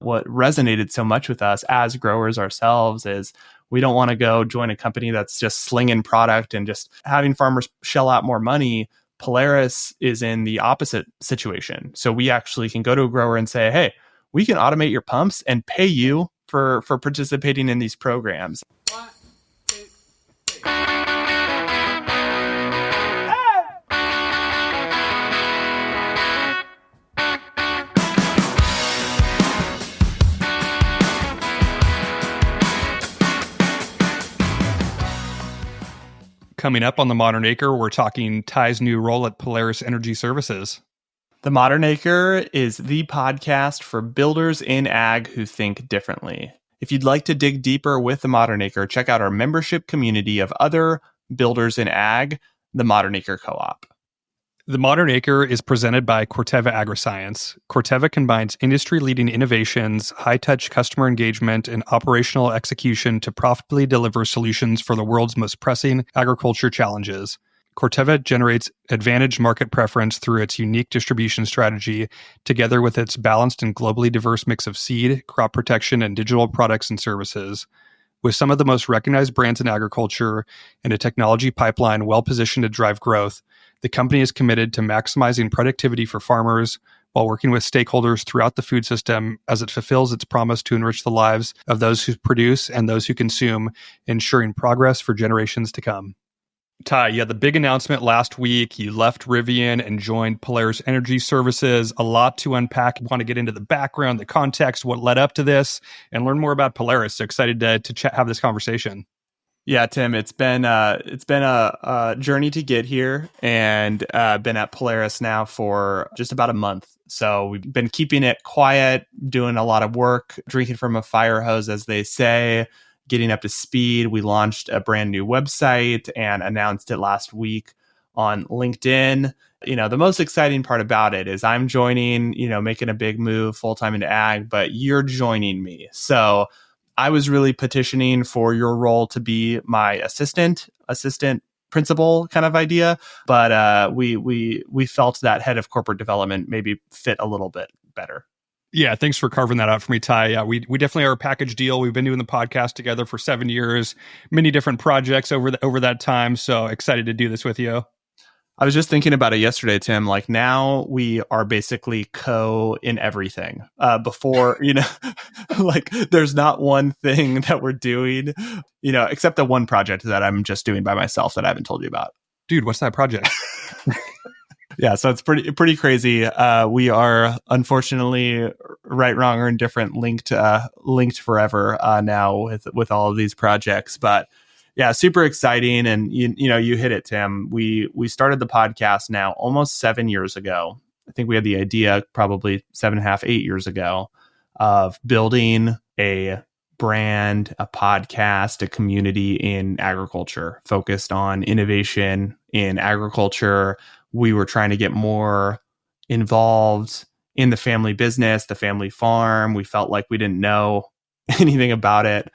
What resonated so much with us as growers ourselves is we don't want to go join a company that's just slinging product and just having farmers shell out more money. Polaris is in the opposite situation. So we actually can go to a grower and say, hey, we can automate your pumps and pay you for participating in these programs. Coming up on The Modern Acre, we're talking Ty's new role at Polaris Energy Services. The Modern Acre is the podcast for builders in ag who think differently. If you'd like to dig deeper with The Modern Acre, check out our membership community of other builders in ag, the Modern Acre Co-op. The Modern Acre is presented by Corteva Agriscience. Corteva combines industry-leading innovations, high-touch customer engagement, and operational execution to profitably deliver solutions for the world's most pressing agriculture challenges. Corteva generates advantage market preference through its unique distribution strategy, together with its balanced and globally diverse mix of seed, crop protection, and digital products and services. With some of the most recognized brands in agriculture and a technology pipeline well-positioned to drive growth, the company is committed to maximizing productivity for farmers while working with stakeholders throughout the food system as it fulfills its promise to enrich the lives of those who produce and those who consume, ensuring progress for generations to come. Ty, you had the big announcement last week. You left Rivian and joined Polaris Energy Services. A lot to unpack. I want to get into the background, the context, what led up to this, and learn more about Polaris. So excited to have this conversation. Yeah, Tim, it's been a journey to get here, and been at Polaris now for just about a month. So we've been keeping it quiet, doing a lot of work, drinking from a fire hose, as they say, getting up to speed. We launched a brand new website and announced it last week on LinkedIn. The most exciting part about it is I'm joining, making a big move full-time into ag, but you're joining me. So I was really petitioning for your role to be my assistant principal kind of idea, but we felt that head of corporate development maybe fit a little bit better. Yeah, thanks for carving that out for me, Ty. Yeah, we definitely are a package deal. We've been doing the podcast together for 7 years, many different projects over that time. So excited to do this with you. I was just thinking about it yesterday, Tim. Like, now we are basically in everything. Before, like, there's not one thing that we're doing, except the one project that I'm just doing by myself that I haven't told you about. Dude, what's that project? Yeah, so it's pretty crazy. We are unfortunately, right, wrong, or indifferent, linked forever now with all of these projects. But yeah, super exciting. And you hit it, Tim. We started the podcast now almost 7 years ago. I think we had the idea probably 7.5, 8 years ago of building a brand, a podcast, a community in agriculture focused on innovation in agriculture. We were trying to get more involved in the family business, the family farm. We felt like we didn't know anything about it.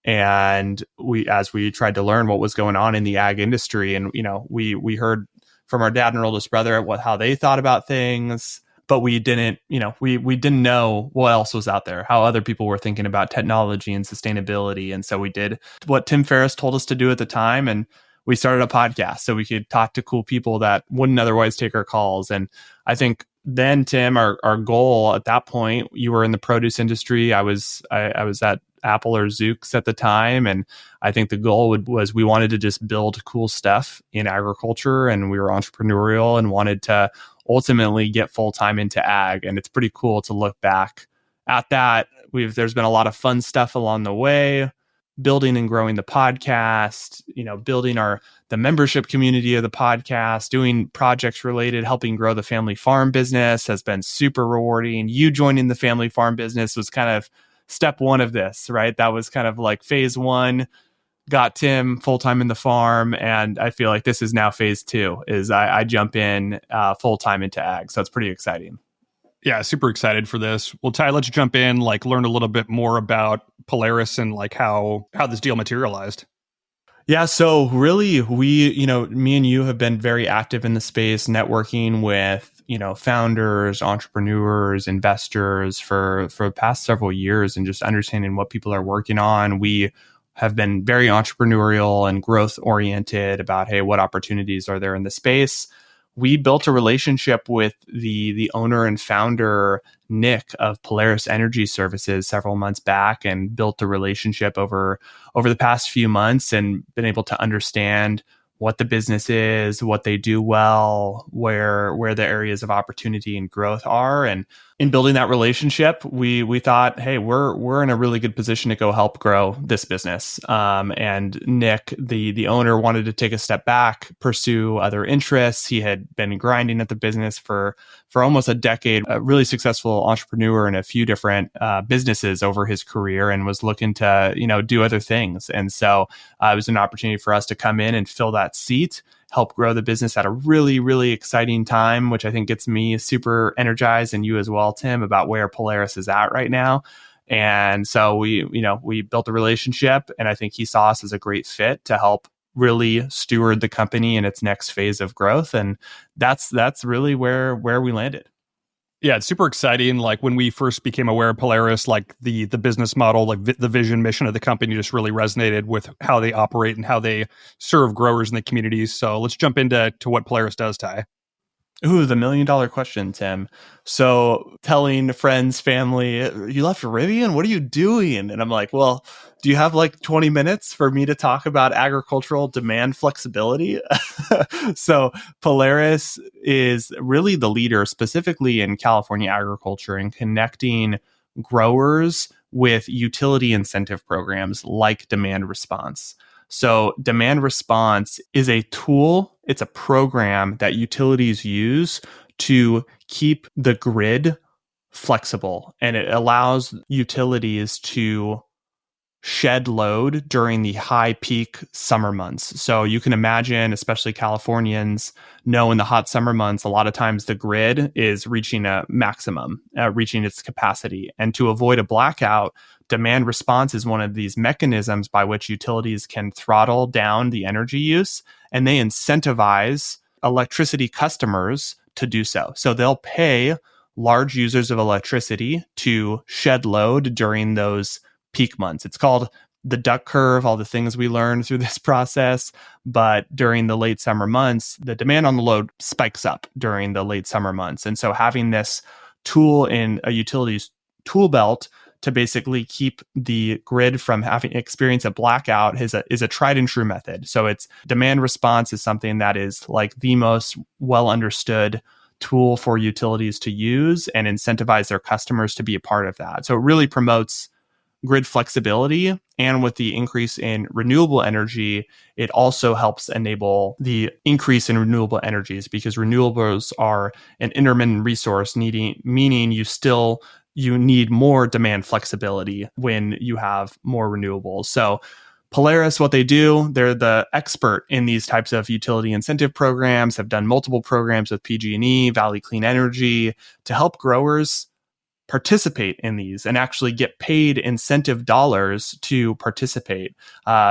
And as we tried to learn what was going on in the ag industry, and we heard from our dad and our oldest brother how they thought about things, but we didn't know what else was out there, how other people were thinking about technology and sustainability. And so we did what Tim Ferriss told us to do at the time, and we started a podcast so we could talk to cool people that wouldn't otherwise take our calls. And I think then, Tim, our goal at that point, you were in the produce industry. I was at Apple or Zoox at the time. And I think the goal was we wanted to just build cool stuff in agriculture, and we were entrepreneurial and wanted to ultimately get full-time into ag. And it's pretty cool to look back at that. There's been a lot of fun stuff along the way, building and growing the podcast, building the membership community of the podcast, doing projects related, helping grow the family farm business has been super rewarding. You joining the family farm business was kind of step one of this, right? That was kind of like phase one, got Tim full-time in the farm. And I feel like this is now phase two, is I jump in full-time into ag. So it's pretty exciting. Yeah, super excited for this. Well, Ty, let's jump in, learn a little bit more about Polaris and how this deal materialized. Yeah, so really, me and you have been very active in the space, networking with founders, entrepreneurs, investors for the past several years, and just understanding what people are working on. We have been very entrepreneurial and growth oriented about, hey, what opportunities are there in the space? We built a relationship with the owner and founder, Nick, of Polaris Energy Services several months back, and built a relationship over the past few months, and been able to understand what the business is, what they do well, where the areas of opportunity and growth are. And in building that relationship, we thought, hey, we're in a really good position to go help grow this business. And Nick, the owner, wanted to take a step back, pursue other interests. He had been grinding at the business for almost a decade, a really successful entrepreneur in a few different businesses over his career, and was looking to do other things. And so it was an opportunity for us to come in and fill that seat, help grow the business at a really, really exciting time, which I think gets me super energized, and you as well, Tim, about where Polaris is at right now. And so we built a relationship, and I think he saw us as a great fit to help really steward the company in its next phase of growth. And that's really where we landed. Yeah, it's super exciting. Like when we first became aware of Polaris, like the business model, like the vision, mission of the company just really resonated with how they operate and how they serve growers in the communities. So let's jump into what Polaris does, Ty. Ooh, the $1 million question, Tim. So telling friends, family, you left Rivian? What are you doing? And I'm like, well, do you have like 20 minutes for me to talk about agricultural demand flexibility? So Polaris is really the leader, specifically in California agriculture, in connecting growers with utility incentive programs like demand response. So demand response is a tool, it's a program that utilities use to keep the grid flexible, and it allows utilities to shed load during the high peak summer months. So you can imagine, especially Californians know in the hot summer months, a lot of times the grid is reaching a maximum, reaching its capacity. And to avoid a blackout, demand response is one of these mechanisms by which utilities can throttle down the energy use, and they incentivize electricity customers to do so. So they'll pay large users of electricity to shed load during those peak months. It's called the duck curve, all the things we learned through this process. But during the late summer months, the demand on the load spikes up during the late summer months. And so having this tool in a utility's tool belt to basically keep the grid from having experience a blackout is a tried and true method. So it's demand response is something that is like the most well understood tool for utilities to use and incentivize their customers to be a part of that. So it really promotes grid flexibility. And with the increase in renewable energy, it also helps enable the increase in renewable energies, because renewables are an intermittent resource, meaning you need more demand flexibility when you have more renewables. So Polaris, what they do, they're the expert in these types of utility incentive programs, have done multiple programs with PG&E, Valley Clean Energy, to help growers participate in these and actually get paid incentive dollars to participate.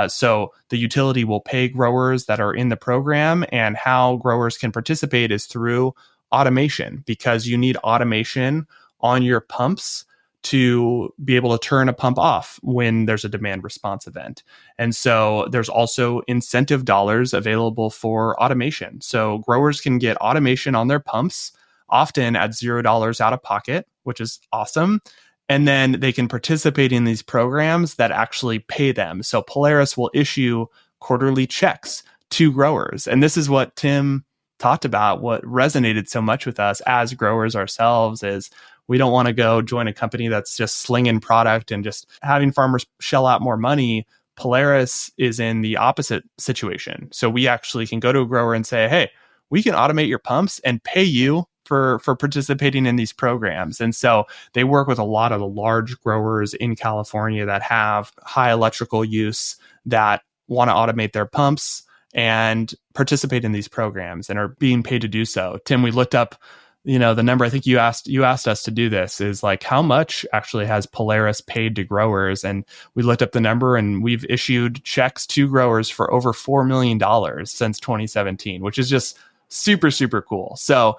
So the utility will pay growers that are in the program, and how growers can participate is through automation, because you need automation on your pumps to be able to turn a pump off when there's a demand response event. And so there's also incentive dollars available for automation. So growers can get automation on their pumps, often at $0 out of pocket, which is awesome. And then they can participate in these programs that actually pay them. So Polaris will issue quarterly checks to growers. And this is what Tim talked about, what resonated so much with us as growers ourselves is we don't want to go join a company that's just slinging product and just having farmers shell out more money. Polaris is in the opposite situation. So we actually can go to a grower and say, hey, we can automate your pumps and pay you for participating in these programs. And so they work with a lot of the large growers in California that have high electrical use that want to automate their pumps and participate in these programs and are being paid to do so. Tim, we looked up, the number, I think you asked us to do this, is like how much actually has Polaris paid to growers? And we looked up the number, and we've issued checks to growers for over $4 million since 2017, which is just super, super cool. So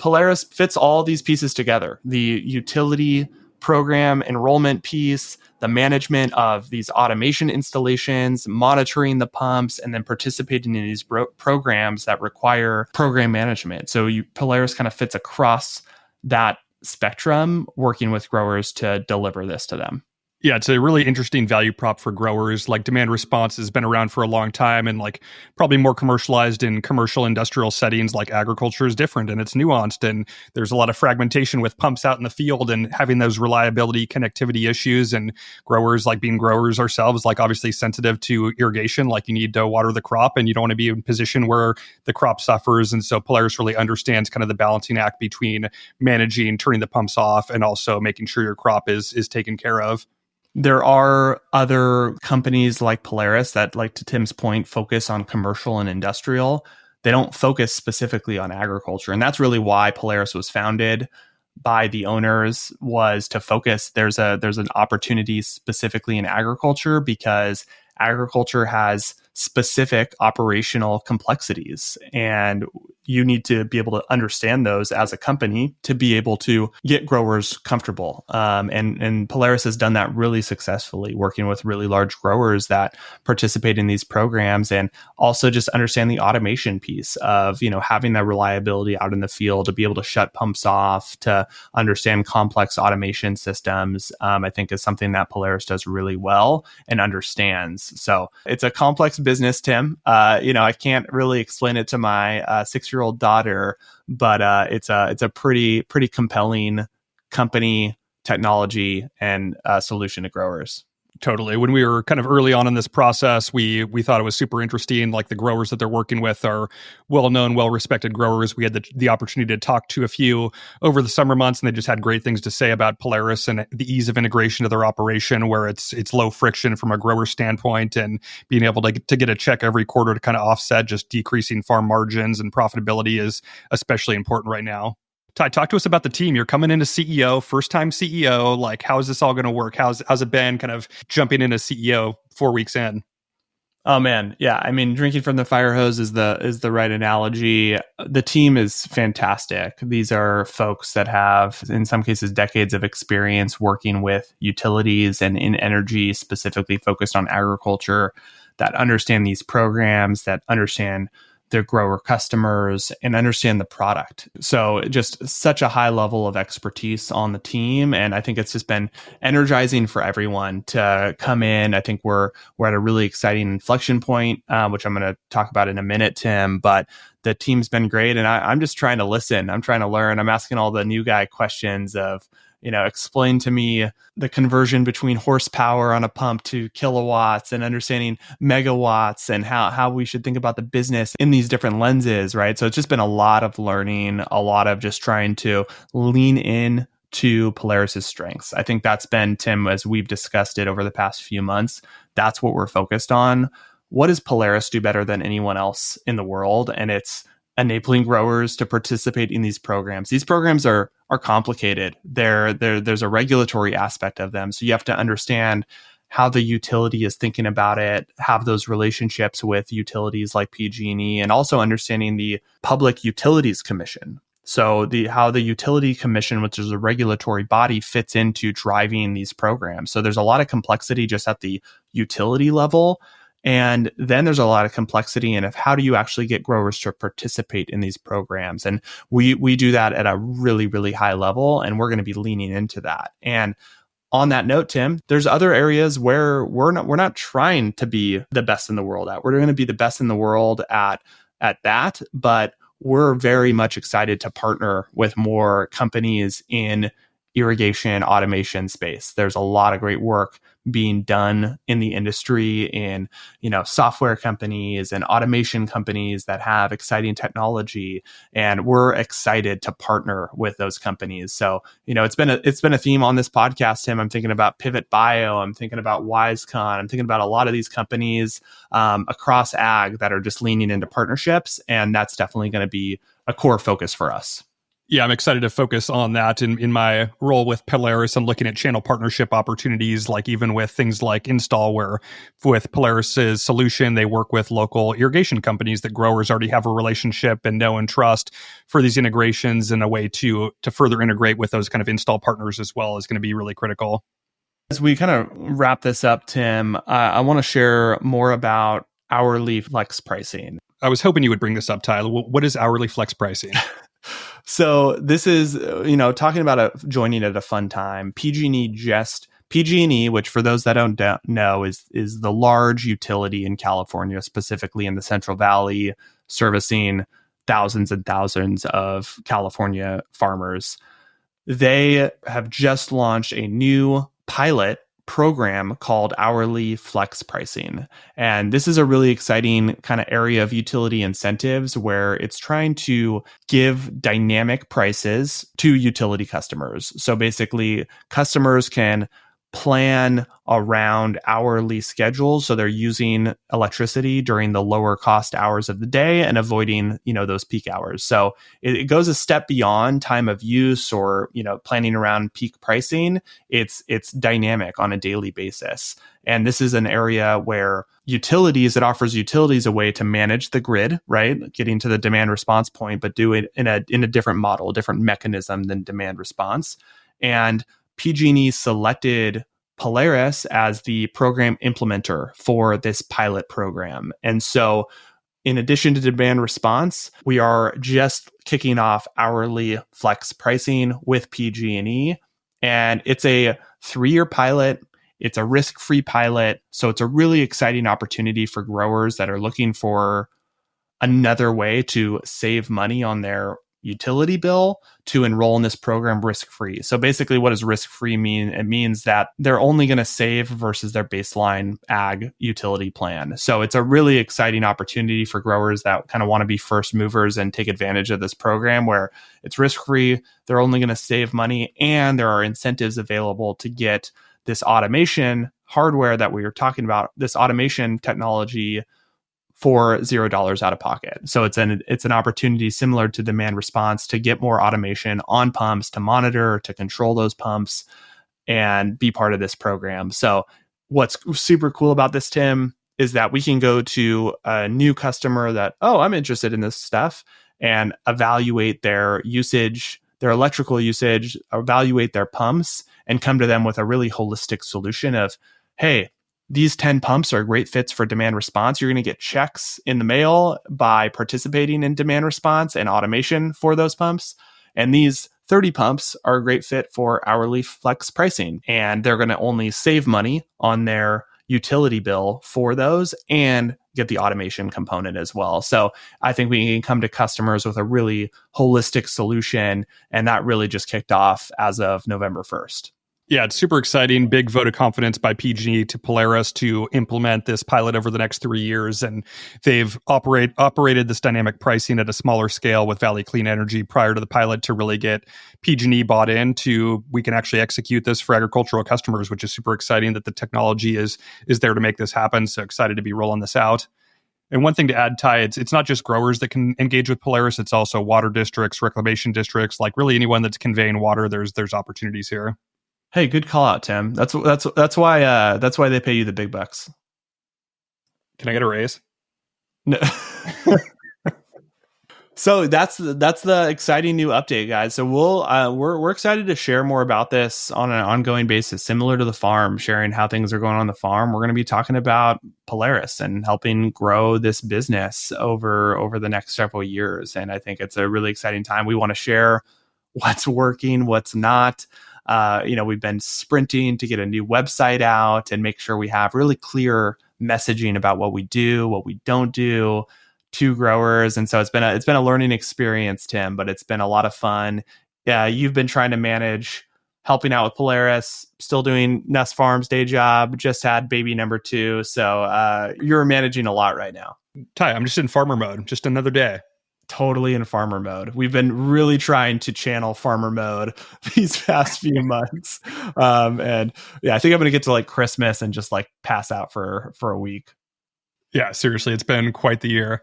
Polaris fits all these pieces together. The utility program enrollment piece, the management of these automation installations, monitoring the pumps, and then participating in these programs that require program management. So Polaris kind of fits across that spectrum, working with growers to deliver this to them. Yeah, it's a really interesting value prop for growers. Like demand response has been around for a long time and like probably more commercialized in commercial industrial settings. Like agriculture is different and it's nuanced and there's a lot of fragmentation with pumps out in the field and having those reliability connectivity issues, and growers, like being growers ourselves, like obviously sensitive to irrigation, like you need to water the crop and you don't want to be in a position where the crop suffers. And so Polaris really understands kind of the balancing act between managing, turning the pumps off, and also making sure your crop is taken care of. There are other companies like Polaris that, like to Tim's point, focus on commercial and industrial. They don't focus specifically on agriculture. And that's really why Polaris was founded by the owners, was to focus. There's an opportunity specifically in agriculture because agriculture has specific operational complexities, and you need to be able to understand those as a company to be able to get growers comfortable. And Polaris has done that really successfully, working with really large growers that participate in these programs, and also just understand the automation piece of, having that reliability out in the field to be able to shut pumps off, to understand complex automation systems. I think is something that Polaris does really well and understands. So it's a complex business, Tim. I can't really explain it to my 6-year-old daughter, but it's a pretty compelling company, technology, and solution to growers. Totally. When we were kind of early on in this process, we thought it was super interesting. Like the growers that they're working with are well-known, well-respected growers. We had the opportunity to talk to a few over the summer months, and they just had great things to say about Polaris and the ease of integration to their operation, where it's low friction from a grower standpoint, and being able to get a check every quarter to kind of offset just decreasing farm margins and profitability is especially important right now. Ty, talk to us about the team. You're coming into CEO, first time CEO. Like, how is this all going to work? How's it been kind of jumping into CEO 4 weeks in? Oh man, yeah. I mean, drinking from the fire hose is the right analogy. The team is fantastic. These are folks that have, in some cases, decades of experience working with utilities and in energy, specifically focused on agriculture, that understand these programs, that understand their grower customers, and understand the product. So just such a high level of expertise on the team. And I think it's just been energizing for everyone to come in. I think we're at a really exciting inflection point, which I'm going to talk about in a minute, Tim, but the team's been great. And I'm just trying to listen. I'm trying to learn. I'm asking all the new guy questions of, explain to me the conversion between horsepower on a pump to kilowatts, and understanding megawatts, and how we should think about the business in these different lenses, right? So it's just been a lot of learning, a lot of just trying to lean in to Polaris's strengths. I think that's been, Tim, as we've discussed it over the past few months, that's what we're focused on. What does Polaris do better than anyone else in the world? And it's enabling growers to participate in these programs. These programs are complicated. There's a regulatory aspect of them. So you have to understand how the utility is thinking about it, have those relationships with utilities like PG&E, and also understanding the Public Utilities Commission. So how the Utility Commission, which is a regulatory body, fits into driving these programs. So there's a lot of complexity just at the utility level. And then there's a lot of complexity in how do you actually get growers to participate in these programs? And we do that at a really, really high level, and we're going to be leaning into that. And on that note, Tim, there's other areas where we're not trying to be the best in the world at. We're going to be the best in the world at that, but we're very much excited to partner with more companies in irrigation automation space. There's a lot of great work being done in the industry in, software companies and automation companies that have exciting technology. And we're excited to partner with those companies. So, it's been a theme on this podcast, Tim. I'm thinking about Pivot Bio. I'm thinking about WiseCon. I'm thinking about a lot of these companies across ag that are just leaning into partnerships. And that's definitely going to be a core focus for us. Yeah, I'm excited to focus on that in my role with Polaris and looking at channel partnership opportunities, like even with things like install, where with Polaris's solution, they work with local irrigation companies that growers already have a relationship and know and trust for these integrations, and a way to further integrate with those kind of install partners as well is going to be really critical. As we kind of wrap this up, Tim, I want to share more about hourly flex pricing. I was hoping you would bring this up, Tyler. What is hourly flex pricing? So this is, talking about joining at a fun time. PG&E, which for those that don't know, is the large utility in California, specifically in the Central Valley, servicing thousands and thousands of California farmers. They have just launched a new pilot program called hourly flex pricing. And this is a really exciting kind of area of utility incentives where it's trying to give dynamic prices to utility customers. So basically, customers can plan around hourly schedules, so they're using electricity during the lower cost hours of the day and avoiding those peak hours. So it goes a step beyond time of use or planning around peak pricing. It's dynamic on a daily basis, and this is an area where it offers utilities a way to manage the grid, right, getting to the demand response point, but do it in a different model, different mechanism than demand response. And PG&E selected Polaris as the program implementer for this pilot program. And so in addition to demand response, we are just kicking off hourly flex pricing with PG&E. And it's a 3-year pilot. It's a risk-free pilot. So it's a really exciting opportunity for growers that are looking for another way to save money on their utility bill to enroll in this program risk-free. So basically, what does risk-free mean? It means that they're only going to save versus their baseline ag utility plan. So it's a really exciting opportunity for growers that kind of want to be first movers and take advantage of this program where it's risk-free, they're only going to save money, and there are incentives available to get this automation hardware that we were talking about, this automation technology for $0 out of pocket. So it's an opportunity similar to demand response to get more automation on pumps, to monitor, to control those pumps, and be part of this program. So what's super cool about this, Tim, is that we can go to a new customer that, I'm interested in this stuff, and evaluate their usage, their electrical usage, evaluate their pumps, and come to them with a really holistic solution of, hey, these 10 pumps are great fits for demand response. You're going to get checks in the mail by participating in demand response and automation for those pumps. And these 30 pumps are a great fit for hourly flex pricing. And they're going to only save money on their utility bill for those and get the automation component as well. So I think we can come to customers with a really holistic solution. And that really just kicked off as of November 1st. Yeah, it's super exciting. Big vote of confidence by PG&E to Polaris to implement this pilot over the next 3 years. And they've operated this dynamic pricing at a smaller scale with Valley Clean Energy prior to the pilot to really get PG&E bought into. We can actually execute this for agricultural customers, which is super exciting that the technology is there to make this happen. So excited to be rolling this out. And one thing to add, Ty, it's not just growers that can engage with Polaris. It's also water districts, reclamation districts, like really anyone that's conveying water. There's opportunities here. Hey, good call out, Tim. That's why they pay you the big bucks. Can I get a raise? No. So that's the exciting new update, guys. So we're excited to share more about this on an ongoing basis, similar to the farm, sharing how things are going on the farm. We're going to be talking about Polaris and helping grow this business over the next several years. And I think it's a really exciting time. We want to share what's working, what's not. We've been sprinting to get a new website out and make sure we have really clear messaging about what we do, what we don't do to growers. And so it's been a learning experience, Tim, but it's been a lot of fun. Yeah, you've been trying to manage helping out with Polaris, still doing Nest Farms day job, just had baby number 2. So you're managing a lot right now. Ty, I'm just in farmer mode, just another day. Totally in farmer mode. We've been really trying to channel farmer mode these past few months. And yeah, I think I'm going to get to like Christmas and just like pass out for a week. Yeah, seriously, it's been quite the year.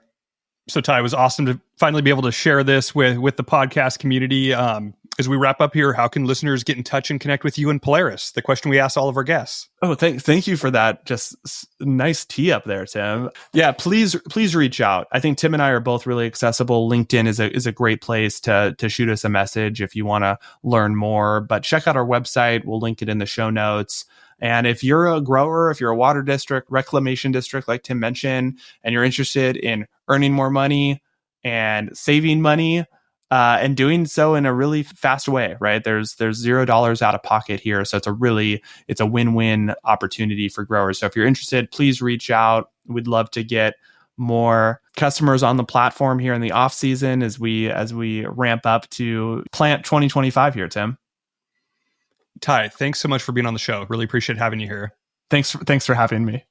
So Ty, it was awesome to finally be able to share this with the podcast community. As we wrap up here, how can listeners get in touch and connect with you and Polaris? The question we ask all of our guests. Oh, thank you for that. Just nice tee up there, Tim. Yeah, please reach out. I think Tim and I are both really accessible. LinkedIn is a great place to shoot us a message if you want to learn more. But check out our website. We'll link it in the show notes. And if you're a grower, if you're a water district, reclamation district, like Tim mentioned, and you're interested in earning more money and saving money, and doing so in a really fast way, right? There's $0 out of pocket here. So it's a win-win opportunity for growers. So if you're interested, please reach out. We'd love to get more customers on the platform here in the off season as we ramp up to plant 2025 here, Tim. Ty, thanks so much for being on the show. Really appreciate having you here. Thanks for having me.